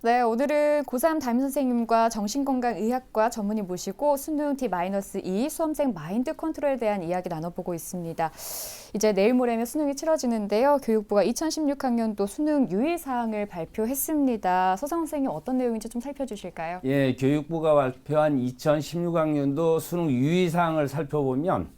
네, 오늘은 고3 담임 선생님과 정신건강의학과 전문의 모시고 수능 D-2 수험생 마인드 컨트롤에 대한 이야기 나눠보고 있습니다. 이제 내일 모레면 수능이 치러지는데요. 교육부가 2016학년도 수능 유의사항을 발표했습니다. 서성 선생님 어떤 내용인지 좀 살펴주실까요? 예, 교육부가 발표한 2016학년도 수능 유의사항을 살펴보면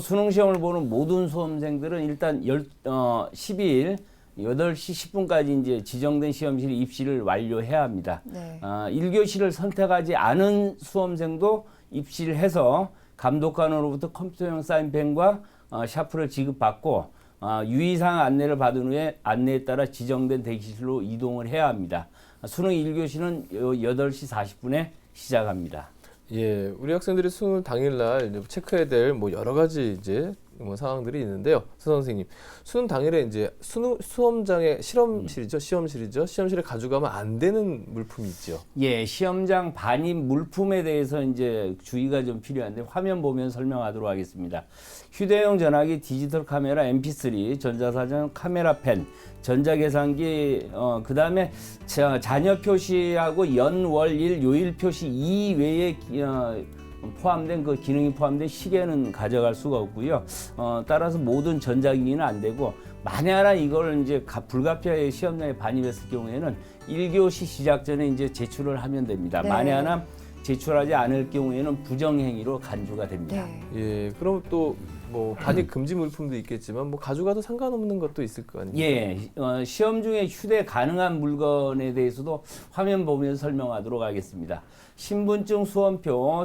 수능 시험을 보는 모든 수험생들은 일단 12일 8시 10분까지 이제 지정된 시험실 입시를 완료해야 합니다. 네. 1교시를 선택하지 않은 수험생도 입시를 해서 감독관으로부터 컴퓨터용 사인펜과 샤프를 지급받고 유의사항 안내를 받은 후에 안내에 따라 지정된 대기실로 이동을 해야 합니다. 수능 1교시는 8시 40분에 시작합니다. 예, 우리 학생들이 수능 당일날 이제 체크해야 될 뭐 여러 가지 이제 뭐 상황들이 있는데요. 서 선생님, 수능 당일에 이제 수험장에 시험실에 가져가면 안 되는 물품이 있죠. 예, 시험장 반입 물품에 대해서 이제 주의가 좀 필요한데 화면 보면 설명하도록 하겠습니다. 휴대용 전화기, 디지털 카메라, MP3, 전자사전, 카메라 펜, 전자계산기, 그 다음에 자녀 표시하고 연, 월, 일, 요일 표시 이외에 포함된 그 기능이 포함된 시계는 가져갈 수가 없고요. 따라서 모든 전자기기는 안 되고 만에 하나 이걸 이제 불가피하게 시험장에 반입했을 경우에는 1교시 시작 전에 이제 제출을 하면 됩니다. 네. 만에 하나 제출하지 않을 경우에는 부정행위로 간주가 됩니다. 네. 예, 그럼 또 뭐 반입 금지 물품도 있겠지만 뭐 가져가도 상관없는 것도 있을 거 아닙니까? 예, 시험 중에 휴대 가능한 물건에 대해서도 화면 보면서 설명하도록 하겠습니다. 신분증, 수험표,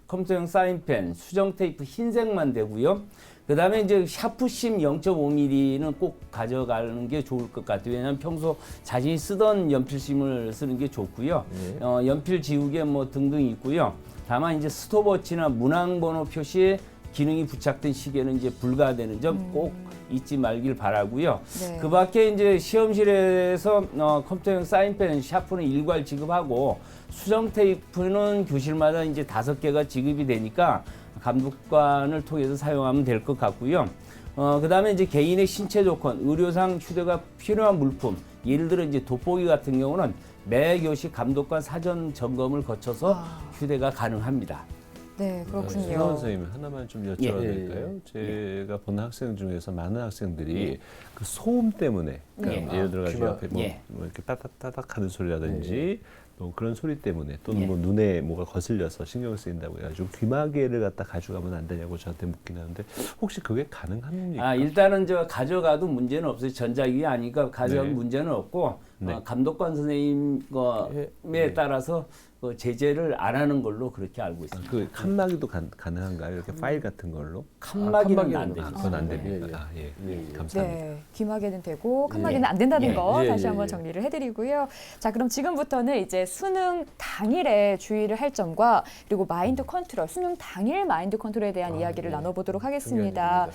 컴퓨터용 사인펜, 수정 테이프 흰색만 되고요. 그 다음에 이제 샤프심 0.5mm는 꼭 가져가는 게 좋을 것 같아요. 왜냐하면 평소 자신이 쓰던 연필심을 쓰는 게 좋고요. 네. 연필 지우개 뭐 등등 있고요. 다만 이제 스톱워치나 문항번호 표시에 기능이 부착된 시계는 이제 불가되는 점 꼭 잊지 말길 바라고요. 네. 그 밖에 이제 시험실에서 컴퓨터용 사인펜, 샤프는 일괄 지급하고 수정 테이프는 교실마다 이제 5개가 지급이 되니까 감독관을 통해서 사용하면 될 것 같고요. 그 다음에 이제 개인의 신체 조건, 의료상 휴대가 필요한 물품, 예를 들어 이제 돋보기 같은 경우는 매 교시 감독관 사전 점검을 거쳐서 휴대가 가능합니다. 네, 그렇군요. 서 선생님 하나만 좀 여쭤봐도 예. 될까요? 제가 본 학생 중에서 많은 학생들이 그 소음 때문에 그러니까 예를 들어 가지고 앞에 뭐 이렇게 따닥따닥 하는 소리라든지 또 그런 소리 때문에 또는 뭐 눈에 뭐가 거슬려서 신경을 쓰인다고 해가지고 귀마개를 갖다 가져가면 안 되냐고 저한테 묻긴 하는데 혹시 그게 가능합니까? 일단은 가져가도 문제는 없어요. 전자기기 아니까 가져가도 네. 문제는 없고 네. 감독관 선생님에 따라서 제재를 안 하는 걸로 그렇게 알고 있습니다. 그 칸막이도 가능한가요? 이렇게 파일 같은 걸로? 칸막이는 안 칸막이는 됩니다. 그건 안 됩니까? 예, 예. 감사합니다. 네, 귀마개는 되고 칸막이는 안 된다는 거 다시 한번 정리를 해드리고요. 자, 그럼 지금부터는 이제 수능 당일에 주의를 할 점과 그리고 마인드 컨트롤, 수능 당일 마인드 컨트롤에 대한 이야기를 나눠보도록 하겠습니다.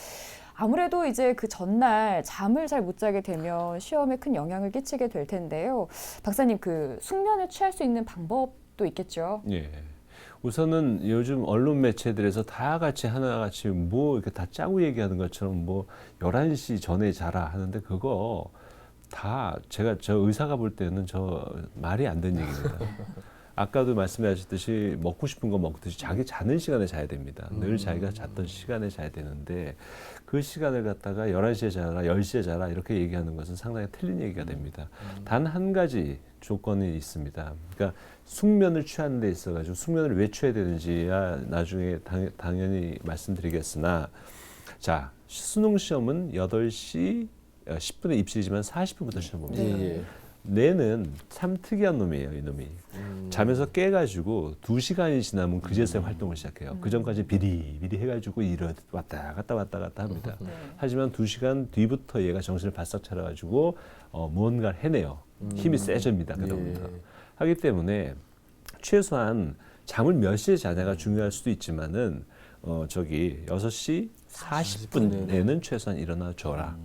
아무래도 이제 그 전날 잠을 잘 못 자게 되면 시험에 큰 영향을 끼치게 될 텐데요. 박사님, 그 숙면을 취할 수 있는 방법도 있겠죠? 예. 우선은 요즘 언론 매체들에서 다 같이 하나같이 뭐 이렇게 다 짜고 얘기하는 것처럼 뭐 11시 전에 자라 하는데 그거 다 저 의사가 볼 때는 저 말이 안 되는 얘기입니다. 아까도 말씀하셨듯이 먹고 싶은 거 먹듯이 자기 자는 시간에 자야 됩니다. 늘 자기가 잤던 시간에 자야 되는데 그 시간을 갖다가 11시에 자라, 10시에 자라 이렇게 얘기하는 것은 상당히 틀린 얘기가 됩니다. 단 한 가지 조건이 있습니다. 그러니까 숙면을 취하는 데 있어가지고 숙면을 왜 취해야 되는지야 나중에 당연히 말씀드리겠으나 자, 수능 시험은 8시 10분에 입시지만 40분부터 시험 봅니다. 예. 뇌는 참 특이한 놈이에요, 이놈이. 잠에서 깨가지고 2시간이 지나면 그제서야 활동을 시작해요. 그 전까지 비리비리 해가지고 왔다 갔다 합니다. 하지만 2시간 뒤부터 얘가 정신을 바싹 차려가지고 무언가를 해내요. 힘이 세집니다, 그다음부터. 하기 때문에 최소한 잠을 몇 시에 자냐가 중요할 수도 있지만은 6시 40분에는 최소한 일어나 줘라.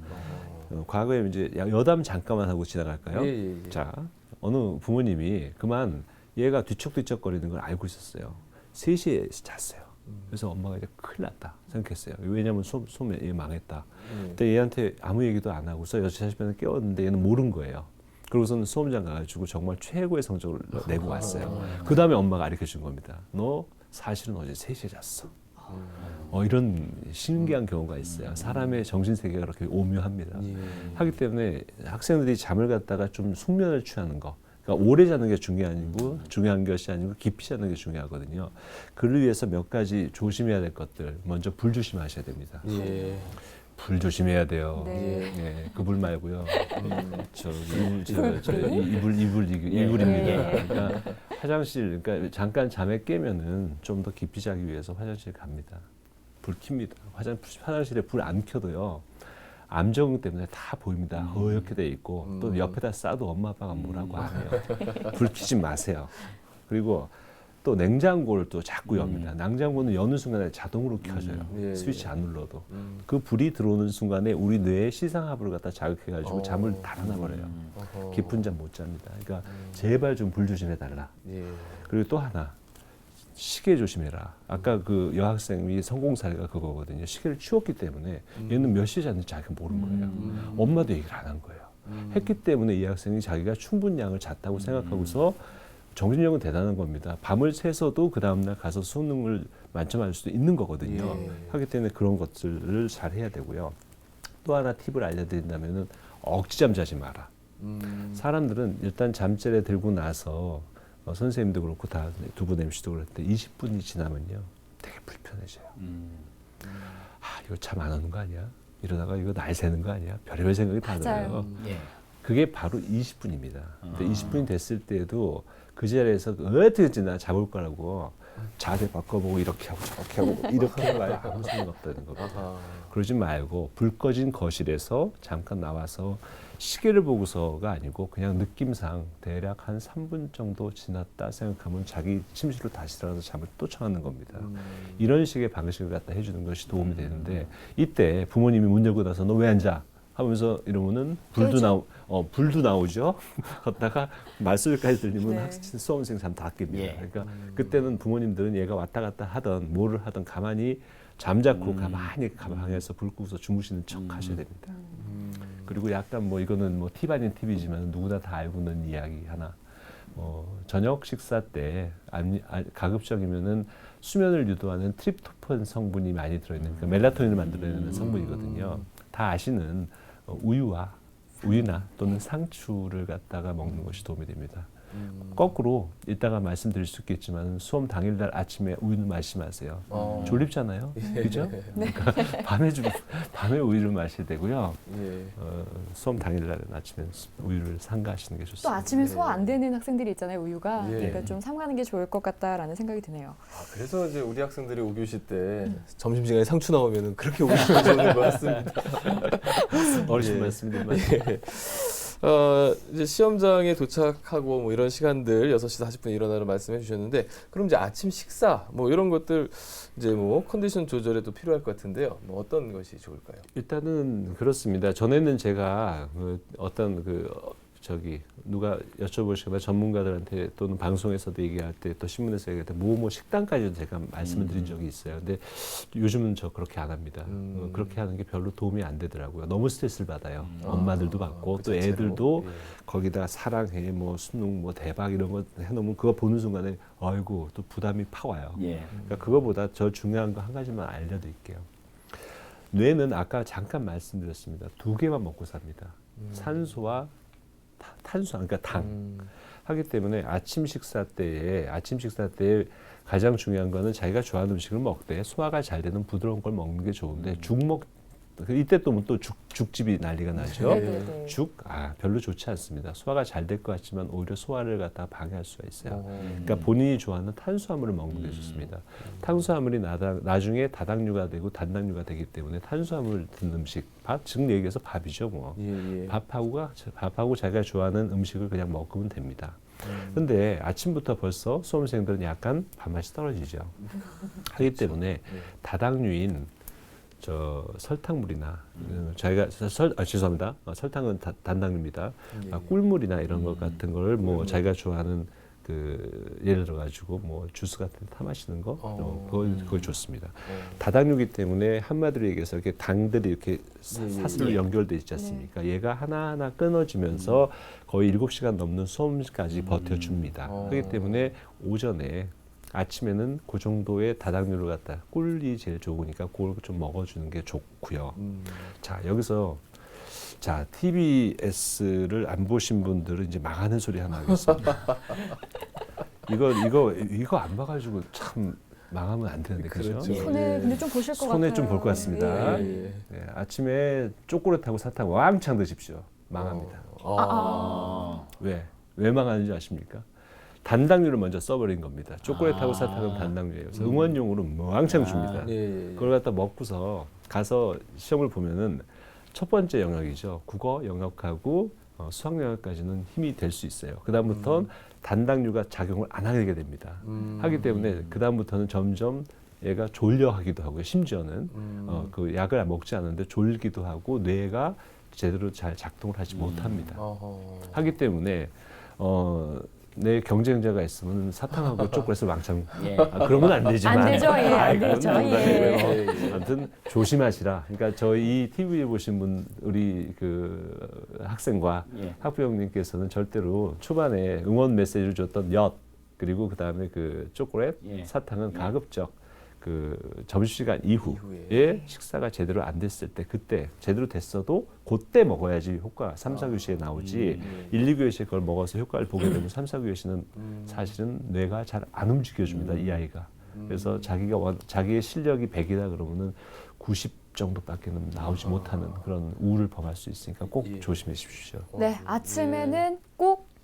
과거에 이제 여담 잠깐만 하고 지나갈까요? 예. 자, 어느 부모님이 그만 얘가 뒤척뒤척거리는 걸 알고 있었어요. 3시에 잤어요. 그래서 엄마가 이제 큰일 났다 생각했어요. 왜냐하면 소매 얘 망했다. 근데 얘한테 아무 얘기도 안 하고서 6시 40분에 깨웠는데 얘는 모른 거예요. 그러고서는 수험장 가가지고 정말 최고의 성적을 내고 왔어요. 그 다음에 엄마가 가르쳐준 겁니다. 너 사실은 어제 3시에 잤어. 이런 신기한 경우가 있어요. 사람의 정신세계가 그렇게 오묘합니다. 하기 때문에 학생들이 잠을 갖다가 좀 숙면을 취하는 거. 그러니까 오래 자는 게 중요한 것이 아니고 깊이 자는 게 중요하거든요. 그를 위해서 몇 가지 조심해야 될 것들. 먼저 불 조심하셔야 됩니다. 불 조심해야 돼요. 네. 예, 그 불 말고요. 이불입니다. 그러니까 화장실, 그러니까 잠깐 잠에 깨면은 좀 더 깊이 자기 위해서 화장실 갑니다. 불 킵니다. 화장실에 불 안 켜도요. 암적응 때문에 다 보입니다. 허옇게 돼 있고 또 옆에다 싸도 엄마 아빠가 뭐라고 안 해요. 불 켜지 마세요. 그리고 또 냉장고를 또 자꾸 엽니다. 냉장고는 여는 순간에 자동으로 켜져요. 스위치 안 눌러도. 그 불이 들어오는 순간에 우리 뇌의 시상하부를 갖다 자극해가지고 잠을 달아나버려요. 깊은 잠 못 잡니다. 그러니까 제발 좀 불 조심해달라. 그리고 또 하나. 시계 조심해라. 아까 그 여학생이 성공 사례가 그거거든요. 시계를 치웠기 때문에 얘는 몇 시에 잤는지 자기가 모르는 거예요. 엄마도 얘기를 안 한 거예요. 했기 때문에 이 학생이 자기가 충분 양을 잤다고 생각하고서 정신력은 대단한 겁니다. 밤을 새서도 그 다음날 가서 수능을 만점할 수도 있는 거거든요. 하기 때문에 그런 것들을 잘 해야 되고요. 또 하나 팁을 알려드린다면은 억지잠 자지 마라. 사람들은 일단 잠자리에 들고 나서 선생님도 그렇고 다 두 분 MC도 그럴 때 20분이 지나면요 되게 불편해져요. 이거 잠 안 오는 거 아니야? 이러다가 이거 날 새는 거 아니야? 별의별 생각이 다 들어요. 그게 바로 20분입니다. 근데 20분이 됐을 때도 그 자리에서 어떻게든지 잡을 거라고 자세 바꿔보고 이렇게 하고 저렇게 하고 이렇게 하는 거야. 아무 소용 없다는 겁니다. 그러지 말고 불 꺼진 거실에서 잠깐 나와서 시계를 보고서가 아니고 그냥 느낌상 대략 한 3분 정도 지났다 생각하면 자기 침실로 다시 들어가서 잠을 또 청하는 겁니다. 이런 식의 방식을 갖다 해주는 것이 도움이 되는데 이때 부모님이 문 열고 나서 너 왜 안 자? 하면서 이러면은 불도 나오죠. 걷다가 말소리까지 들리면 수험생 잠 다 깹니다. 그러니까 그때는 부모님들은 얘가 왔다 갔다 하던 뭐를 하던 가만히 잠자코 가만히 방에서 불 끄고서 주무시는 척 하셔야 됩니다. 그리고 약간 뭐 이거는 뭐 팁 아닌 팁이지만 누구나 다 알고 있는 이야기 하나. 저녁 식사 때 가급적이면은 수면을 유도하는 트립토판 성분이 많이 들어있는 그러니까 멜라토닌을 만들어내는 성분이거든요. 다 아시는 우유나 또는 상추를 갖다가 먹는 것이 도움이 됩니다. 거꾸로 이따가 말씀드릴 수 있겠지만 수험 당일날 아침에 우유를 마시지 마세요. 졸립잖아요, 그죠? 그러니까 밤에 우유를 마셔야 되고요. 수험 당일날은 아침에 우유를 삼가하시는 게 좋습니다. 또 아침에 소화 안 되는 학생들이 있잖아요, 우유가. 그러니까 좀 삼가는 게 좋을 것 같다라는 생각이 드네요. 그래서 이제 우리 학생들이 5교시 때 점심시간에 상추 나오면은 그렇게 우유를 먹는 것 같습니다. 어르신 말씀드리면 이제 시험장에 도착하고 뭐 이런 시간들 6시 40분에 일어나는 말씀해 주셨는데 그럼 이제 아침 식사 뭐 이런 것들 이제 뭐 컨디션 조절에도 필요할 것 같은데요. 뭐 어떤 것이 좋을까요? 일단은 그렇습니다. 전에는 제가 누가 여쭤보시거나 전문가들한테 또는 방송에서도 얘기할 때 또 신문에서 얘기할 때 뭐 식단까지도 제가 말씀을 드린 적이 있어요. 근데 요즘은 저 그렇게 안 합니다. 그렇게 하는 게 별로 도움이 안 되더라고요. 너무 스트레스를 받아요. 엄마들도 받고 또 애들도 거기다 사랑해 뭐 수능 뭐 대박 이런 거 해놓으면 그거 보는 순간에 아이고 또 부담이 팍 와요. 그러니까 그거보다 저 중요한 거 한 가지만 알려드릴게요. 뇌는 아까 잠깐 말씀드렸습니다. 2개만 먹고 삽니다. 산소와 탄수화물, 그러니까 당. 하기 때문에 아침 식사 때에 가장 중요한 거는 자기가 좋아하는 음식을 먹되 소화가 잘 되는 부드러운 걸 먹는 게 좋은데 이때 또 죽집이 난리가 나죠. 죽 별로 좋지 않습니다. 소화가 잘 될 것 같지만 오히려 소화를 갖다가 방해할 수가 있어요. 그러니까 본인이 좋아하는 탄수화물을 먹는 게 좋습니다. 탄수화물이 나중에 다당류가 되고 단당류가 되기 때문에 탄수화물 든 음식, 즉 얘기해서 밥이죠, 뭐. 밥하고 자기가 좋아하는 음식을 그냥 먹으면 됩니다. 근데 아침부터 벌써 수험생들은 약간 밥맛이 떨어지죠. 하기 때문에 다당류인 설탕물이나 자기가 죄송합니다. 설탕은 단당류입니다. 꿀물이나 이런 것 같은 걸 뭐 자기가 좋아하는 그 예를 들어 가지고 뭐 주스 같은 데 타 마시는 거 그걸 좋습니다. 어. 다당류이기 때문에 한마디로 얘기해서 이렇게 당들이 이렇게 사슬로 예. 연결돼 있지 않습니까? 얘가 하나하나 끊어지면서 거의 7시간 넘는 수험까지 버텨줍니다. 그렇기 때문에 오전에 아침에는 그 정도의 다당류를 갖다 꿀이 제일 좋으니까 그걸 좀 먹어주는 게 좋고요. 자 여기서 자 TBS를 안 보신 분들은 이제 망하는 소리 하나 하겠습니다. 이거 안 봐가지고 참 망하면 안 되는데 그죠? 그렇죠. 손에 근데 좀 보실 것 같아요. 손에 좀 볼 것 같습니다. 예. 네, 아침에 초콜릿하고 사탕 왕창 드십시오. 망합니다. 왜 망하는지 아십니까? 단당류를 먼저 써버린 겁니다. 초콜릿하고 사탕은 단당류예요. 그래서 응원용으로 왕창 줍니다. 예. 그걸 갖다 먹고서 가서 시험을 보면은 첫 번째 영역이죠. 국어 영역하고 수학 영역까지는 힘이 될 수 있어요. 그 다음부터는 단당류가 작용을 안 하게 됩니다. 하기 때문에 그 다음부터는 점점 얘가 졸려하기도 하고요. 심지어는 그 약을 먹지 않는데 졸기도 하고 뇌가 제대로 잘 작동을 하지 못합니다. 하기 때문에 내 경쟁자가 있으면 사탕하고 초콜릿을 왕창 예. 그러면 안 되지만 안 되죠, 예, 안 그건 되죠, 농담이고요. 아무튼 조심하시라. 그러니까 저희 TV에 보신 분 우리 그 학생과 예. 학부형님께서는 절대로 초반에 응원 메시지를 줬던 엿 그리고 그 다음에 그 초콜릿, 예. 사탕은 가급적 그 점심시간 이후에 이후에. 식사가 제대로 안 됐을 때 그때 제대로 됐어도 그때 먹어야지 효과 3, 4교시에 나오지 1, 2교시에 그걸 먹어서 효과를 보게 되면 3, 4교시는 사실은 뇌가 잘 안 움직여줍니다. 이 아이가. 그래서 자기의 실력이 100이다 그러면은 90 정도밖에는 나오지 못하는 그런 우를 범할 수 있으니까 꼭 예. 조심해 주십시오. 네, 아침에는 꼭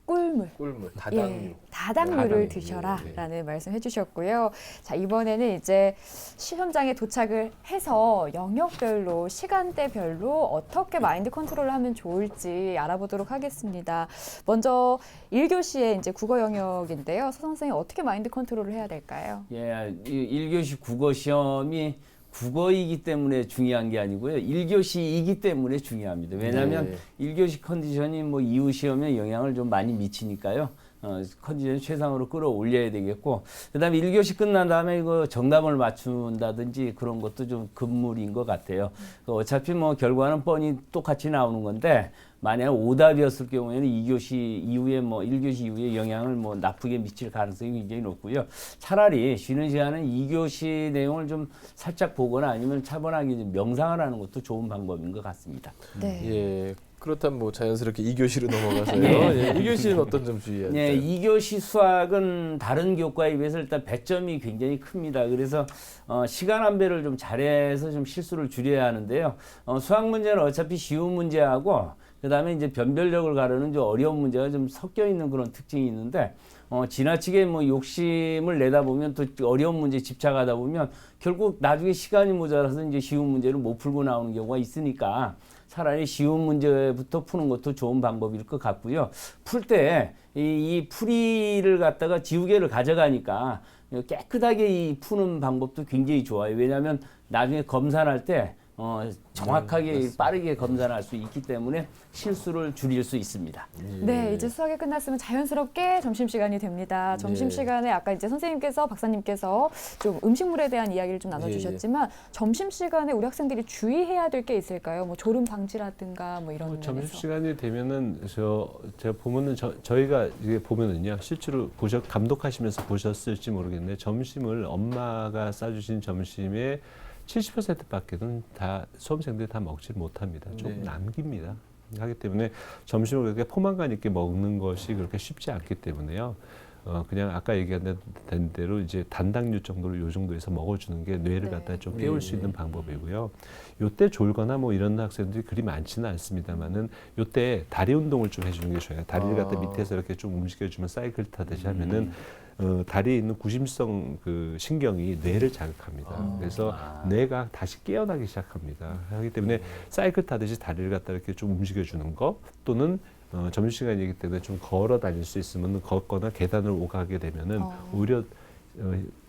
꿀물. 꿀물, 다당류. 예, 다당류를 다당류. 드셔라라는 말씀해 주셨고요. 자, 이번에는 이제 시험장에 도착을 해서 영역별로 시간대별로 어떻게 마인드 컨트롤을 하면 좋을지 알아보도록 하겠습니다. 먼저 1교시의 이제 국어 영역인데요. 서 선생님 어떻게 마인드 컨트롤을 해야 될까요? 예, 1교시 국어 시험이 국어이기 때문에 중요한 게 아니고요. 1교시이기 때문에 중요합니다. 왜냐하면 1교시 컨디션이 뭐 이후 시험에 영향을 좀 많이 미치니까요. 컨디션 최상으로 끌어올려야 되겠고, 그 다음에 1교시 끝난 다음에 이거 정답을 맞춘다든지 그런 것도 좀 금물인 것 같아요. 어차피 뭐 결과는 뻔히 똑같이 나오는 건데, 만약 오답이었을 경우에는 2교시 이후에 뭐 1교시 이후에 영향을 뭐 나쁘게 미칠 가능성이 굉장히 높고요. 차라리 쉬는 시간은 2교시 내용을 좀 살짝 보거나 아니면 차분하게 좀 명상을 하는 것도 좋은 방법인 것 같습니다. 네. 예. 그렇다면 뭐 자연스럽게 2교시로 넘어가서요. 네. 예. 2교시는 어떤 점 주의해야 될까요? 네, 2교시 수학은 다른 교과에 비해서 일단 배점이 굉장히 큽니다. 그래서 시간 안배를 좀 잘해서 좀 실수를 줄여야 하는데요. 수학 문제는 어차피 쉬운 문제하고 그다음에 이제 변별력을 가르는 좀 어려운 문제가 좀 섞여 있는 그런 특징이 있는데 지나치게 뭐 욕심을 내다 보면 또 어려운 문제에 집착하다 보면 결국 나중에 시간이 모자라서 이제 쉬운 문제를 못 풀고 나오는 경우가 있으니까 차라리 쉬운 문제부터 푸는 것도 좋은 방법일 것 같고요. 풀 때 이 풀이를 갖다가 지우개를 가져가니까 깨끗하게 이 푸는 방법도 굉장히 좋아요. 왜냐하면 나중에 검사할 때 정확하게 빠르게 검사할 수 있기 때문에 실수를 줄일 수 있습니다. 네, 이제 수학이 끝났으면 자연스럽게 점심시간이 됩니다. 점심시간에 아까 이제 선생님께서 박사님께서 좀 음식물에 대한 이야기를 좀 나눠주셨지만 점심시간에 우리 학생들이 주의해야 될 게 있을까요? 뭐 졸음 방지라든가 뭐 이런 면에서. 점심시간이 되면은 제가 보면은 저희가 이게 보면은요 실제로 감독하시면서 보셨을지 모르겠는데 점심을 엄마가 싸주신 점심에 70%밖에는 다 수험생들이 다 먹지 못합니다. 조금 남깁니다. 하기 때문에 점심을 그렇게 포만감 있게 먹는 것이 그렇게 쉽지 않기 때문에요. 그냥 아까 얘기한 대로 이제 단당류 정도로 요 정도에서 먹어주는 게 뇌를 갖다 좀 깨울 수 있는 방법이고요. 요때 졸거나 뭐 이런 학생들이 그리 많지는 않습니다만은 요때 다리 운동을 좀 해주는 게 좋아요. 다리를 갖다 밑에서 이렇게 좀 움직여주면 사이클 타듯이 하면은 다리에 있는 구심성 그 신경이 뇌를 자극합니다. 그래서 뇌가 다시 깨어나기 시작합니다. 하기 때문에 사이클 타듯이 다리를 갖다 이렇게 좀 움직여주는 거 또는 점심시간이기 때문에 좀 걸어 다닐 수 있으면 걷거나 계단을 오가게 되면은 오히려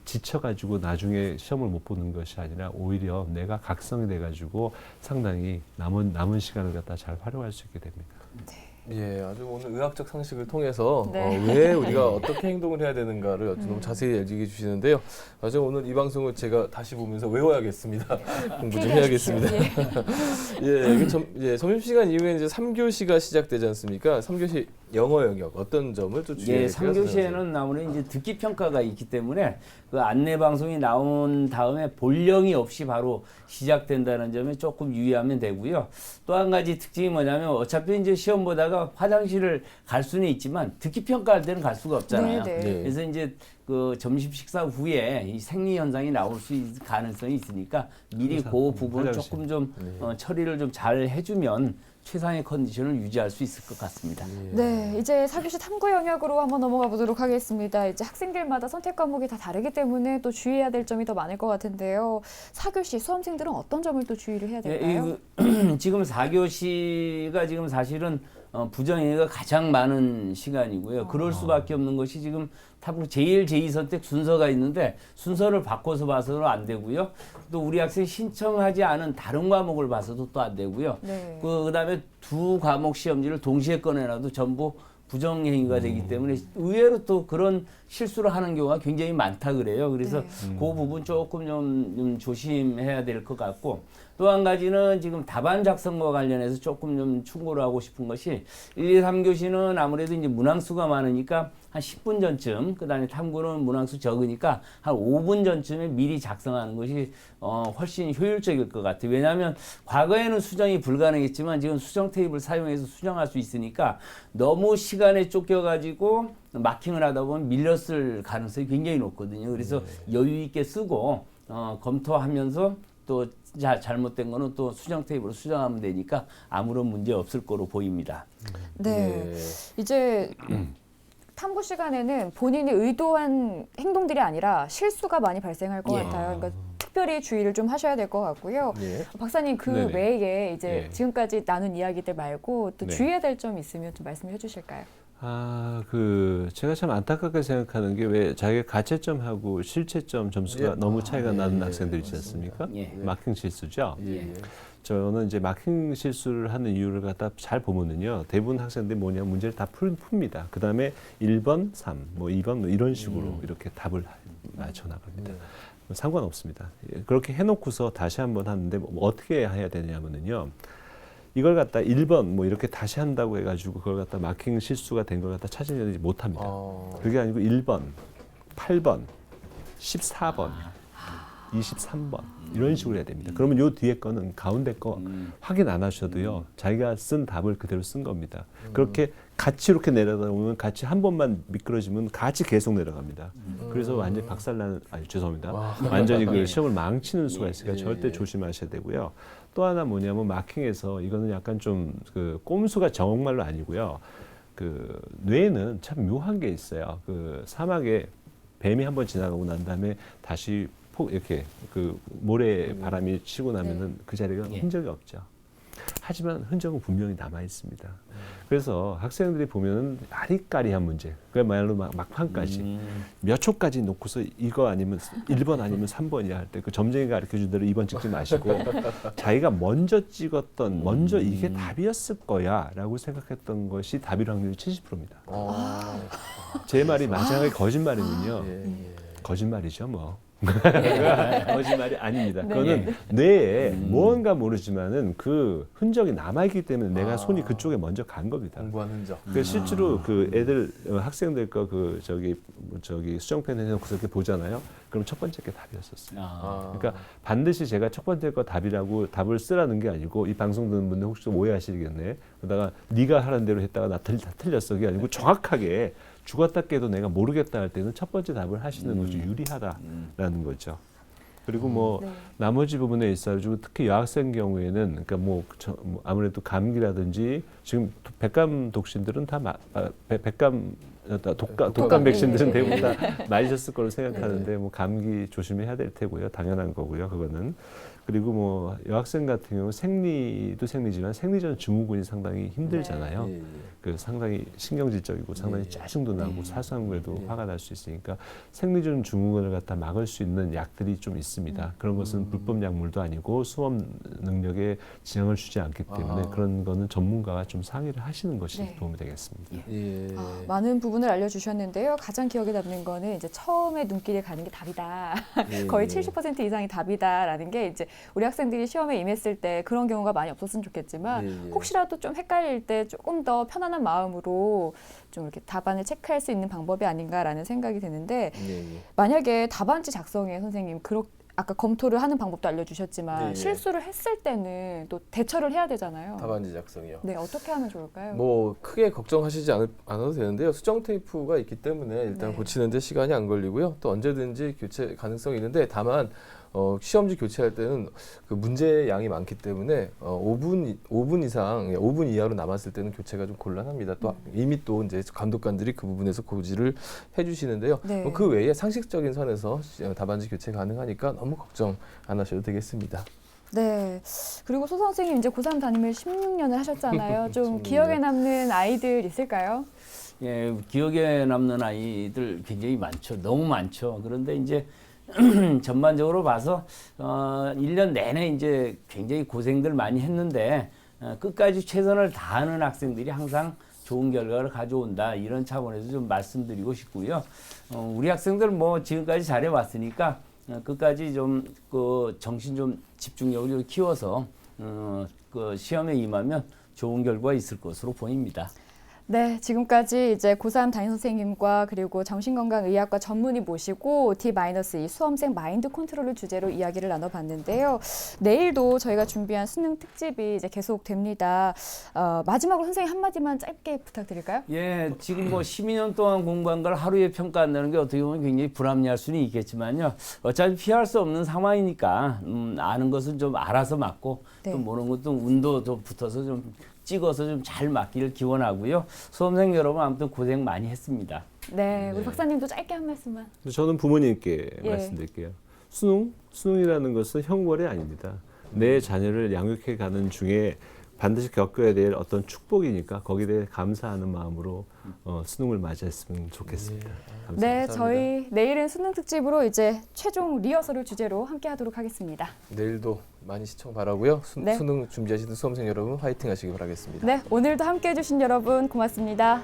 지쳐가지고 나중에 시험을 못 보는 것이 아니라 오히려 내가 각성이 돼가지고 상당히 남은 시간을 갖다 잘 활용할 수 있게 됩니다. 네. 예, 아주 오늘 의학적 상식을 통해서 네. 왜 우리가 어떻게 행동을 해야 되는가를 아주 너무 자세히 얘기해 주시는데요. 아주 오늘 이 방송을 제가 다시 보면서 외워야겠습니다. 공부 좀 해야겠습니다. 점심시간 이후에 이제 3교시가 시작되지 않습니까? 3교시 영어 영역 어떤 점을 또 주의해야 될까요? 3교시에는 아무래도 이제 듣기 평가가 있기 때문에 그 안내 방송이 나온 다음에 본령이 없이 바로 시작된다는 점에 조금 유의하면 되고요. 또 한 가지 특징이 뭐냐면 어차피 이제 시험 보다가 화장실을 갈 수는 있지만 듣기 평가할 때는 갈 수가 없잖아요. 네, 네. 그래서 이제 그 점심 식사 후에 이 생리 현상이 나올 수 있을 가능성이 있으니까 미리 그 부분을 화장실. 조금 좀 처리를 좀 잘 해주면 최상의 컨디션을 유지할 수 있을 것 같습니다. 네, 이제 4교시 탐구 영역으로 한번 넘어가 보도록 하겠습니다. 이제 학생들마다 선택 과목이 다 다르기 때문에 또 주의해야 될 점이 더 많을 것 같은데요. 4교시 수험생들은 어떤 점을 또 주의를 해야 될까요? 지금 4교시가 지금 사실은 부정행위가 가장 많은 시간이고요. 그럴 수밖에 없는 것이 지금 탑으로 제1, 제2 선택 순서가 있는데 순서를 바꿔서 봐서는 안 되고요. 또 우리 학생이 신청하지 않은 다른 과목을 봐서도 또 안 되고요. 네. 그다음에 두 과목 시험지를 동시에 꺼내놔도 전부 부정행위가 되기 때문에 의외로 또 그런 실수를 하는 경우가 굉장히 많다 그래요. 그래서 그 부분 조금 좀 조심해야 될 것 같고 또 한 가지는 지금 답안 작성과 관련해서 조금 좀 충고를 하고 싶은 것이 1, 2, 3교시는 아무래도 이제 문항수가 많으니까 한 10분 전쯤, 그다음에 탐구는 문항수 적으니까 한 5분 전쯤에 미리 작성하는 것이 훨씬 효율적일 것 같아요. 왜냐하면 과거에는 수정이 불가능했지만 지금 수정 테이블 사용해서 수정할 수 있으니까 너무 시간에 쫓겨가지고 마킹을 하다 보면 밀렸을 가능성이 굉장히 높거든요. 그래서 여유 있게 쓰고 검토하면서 또 잘못된 거는 또 수정 테이블로 수정하면 되니까 아무런 문제 없을 거로 보입니다. 네, 이제 탐구 시간에는 본인이 의도한 행동들이 아니라 실수가 많이 발생할 것 같아요. 그러니까 특별히 주의를 좀 하셔야 될 것 같고요. 박사님 그 네네. 외에 이제 네. 지금까지 나눈 이야기들 말고 또 네. 주의해야 될 점 있으면 좀 말씀해 주실까요? 제가 참 안타깝게 생각하는 게 왜 자기가 가채점하고 실채점 점수가 너무 차이가 나는 학생들 있지 않습니까? 마킹 실수죠. 저는 이제 마킹 실수를 하는 이유를 갖다 잘 보면은요, 대부분 학생들이 뭐냐 문제를 다 풉니다. 그 다음에 1번, 3, 뭐 2번 뭐 이런 식으로 이렇게 답을 맞춰 나갑니다. 상관없습니다. 그렇게 해놓고서 다시 한번 하는데 뭐 어떻게 해야 되냐면은요. 이걸 갖다 1번 뭐 이렇게 다시 한다고 해가지고 그걸 갖다 마킹 실수가 된 걸 갖다 찾아내지 못합니다. 그게 아니고 1번, 8번, 14번, 23번 이런 식으로 해야 됩니다. 그러면 요 뒤에 거는 가운데 거 확인 안 하셔도요. 자기가 쓴 답을 그대로 쓴 겁니다. 그렇게 같이 이렇게 내려다 보면 같이 한 번만 미끄러지면 같이 계속 내려갑니다. 그래서 완전히 박살나는, 죄송합니다. 완전히 그 시험을 망치는 수가 있으니까 절대 조심하셔야 되고요. 또 하나 뭐냐면 마킹에서 이거는 약간 좀 그 꼼수가 정말로 아니고요. 그 뇌에는 참 묘한 게 있어요. 그 사막에 뱀이 한번 지나가고 난 다음에 다시 이렇게 그 모래 바람이 치고 나면은 그 자리가 흔적이 없죠. 하지만 흔적은 분명히 남아 있습니다. 그래서 학생들이 보면은 아리까리한 문제, 그야말로 막판까지 몇 초까지 놓고서 이거 아니면 1번 아니면 3번이야 할 때 그 점쟁이가 가르쳐준 대로 2번 찍지 마시고 자기가 먼저 찍었던 먼저 이게 답이었을 거야라고 생각했던 것이 답일 확률이 70%입니다. 제 말이 마지막에 거짓말이면요. 거짓말이죠 뭐. 거짓말이 아닙니다. 그거는 뇌에 무언가 모르지만은 그 흔적이 남아있기 때문에 내가 손이 그쪽에 먼저 간 겁니다. 공부한 흔적. 실제로 그 애들 학생들 거 그 저기 수정펜 해놓고서 이렇게 보잖아요. 그럼 첫 번째 게 답이었었어요. 그러니까 반드시 제가 첫 번째 거 답이라고 답을 쓰라는 게 아니고 이 방송 듣는 분들 혹시 좀 오해하시겠네. 그러다가 네가 하는 대로 했다가 나 다 틀렸어. 그게 아니고 정확하게 죽었다 깨도 내가 모르겠다 할 때는 첫 번째 답을 하시는 것이 유리하다라는 거죠. 그리고 뭐 나머지 부분에 있어가지고 특히 여학생 경우에는 그러니까 뭐 아무래도 감기라든지 지금 백감 독신들은 다 독감 백신들은 대부분 다 맞으셨을 거로 생각하는데 뭐 감기 조심해야 될 테고요. 당연한 거고요. 그거는. 그리고 뭐 여학생 같은 경우 생리도 생리지만 생리 전 증후군이 상당히 힘들잖아요. 그 상당히 신경질적이고 상당히 짜증도 나고 사소한 거에도 화가 날 수 있으니까 생리 전 증후군을 갖다 막을 수 있는 약들이 좀 있습니다. 그런 것은 불법 약물도 아니고 수험 능력에 지장을 주지 않기 때문에 그런 거는 전문가가 좀 상의를 하시는 것이 네. 도움이 되겠습니다. 예. 많은 부분을 알려주셨는데요. 가장 기억에 남는 거는 이제 처음에 눈길을 가는 게 답이다. 예, 거의 예. 70% 이상이 답이다라는 게 이제 우리 학생들이 시험에 임했을 때 그런 경우가 많이 없었으면 좋겠지만 예, 예. 혹시라도 좀 헷갈릴 때 조금 더 편안한 마음으로 좀 이렇게 답안을 체크할 수 있는 방법이 아닌가라는 생각이 드는데 예, 예. 만약에 답안지 작성에 선생님 아까 검토를 하는 방법도 알려주셨지만 네, 네. 실수를 했을 때는 또 대처를 해야 되잖아요. 답안지 작성이요. 네, 어떻게 하면 좋을까요? 뭐 크게 걱정하시지 않아도 되는데요. 수정 테이프가 있기 때문에 일단 네. 고치는데 시간이 안 걸리고요. 또 언제든지 교체 가능성이 있는데 다만 시험지 교체할 때는 그 문제 양이 많기 때문에 5분 이상, 5분 이하로 남았을 때는 교체가 좀 곤란합니다. 또 이미 또 이제 감독관들이 그 부분에서 고지를 해주시는데요. 네. 그 외에 상식적인 선에서 답안지 교체 가능하니까 너무 걱정 안 하셔도 되겠습니다. 네. 그리고 소 선생님 이제 고3 담임을 16년을 하셨잖아요. 좀 16년. 기억에 남는 아이들 있을까요? 예, 기억에 남는 아이들 굉장히 많죠. 너무 많죠. 그런데 이제 전반적으로 봐서 1년 내내 이제 굉장히 고생들 많이 했는데 끝까지 최선을 다하는 학생들이 항상 좋은 결과를 가져온다. 이런 차원에서 좀 말씀드리고 싶고요. 우리 학생들 뭐 지금까지 잘해왔으니까 끝까지 좀 그 정신 좀 집중력을 좀 키워서 그 시험에 임하면 좋은 결과가 있을 것으로 보입니다. 네, 지금까지 이제 고3 담임 선생님과 그리고 정신건강의학과 전문의 모시고 D-2 수험생 마인드 컨트롤을 주제로 이야기를 나눠봤는데요. 내일도 저희가 준비한 수능 특집이 이제 계속됩니다. 마지막으로 선생님 한마디만 짧게 부탁드릴까요? 예, 지금 뭐 12년 동안 공부한 걸 하루에 평가한다는 게 어떻게 보면 굉장히 불합리할 수는 있겠지만요. 어차피 피할 수 없는 상황이니까 아는 것은 좀 알아서 맞고 네. 또 모르는 것도 운도 좀 붙어서 좀 찍어서 좀 잘 맞기를 기원하고요. 수험생 여러분 아무튼 고생 많이 했습니다. 네, 우리 박사님도 짧게 한 말씀만. 저는 부모님께 예. 말씀드릴게요. 수능이라는 것은 형벌이 아닙니다. 내 자녀를 양육해 가는 중에 반드시 겪어야 될 어떤 축복이니까 거기에 대해 감사하는 마음으로 수능을 맞이했으면 좋겠습니다. 감사합니다. 네, 저희 내일은 수능 특집으로 이제 최종 리허설을 주제로 함께 하도록 하겠습니다. 내일도 많이 시청 바라고요. 네. 수능 준비하시는 수험생 여러분 화이팅 하시기 바라겠습니다. 네, 오늘도 함께 해주신 여러분 고맙습니다.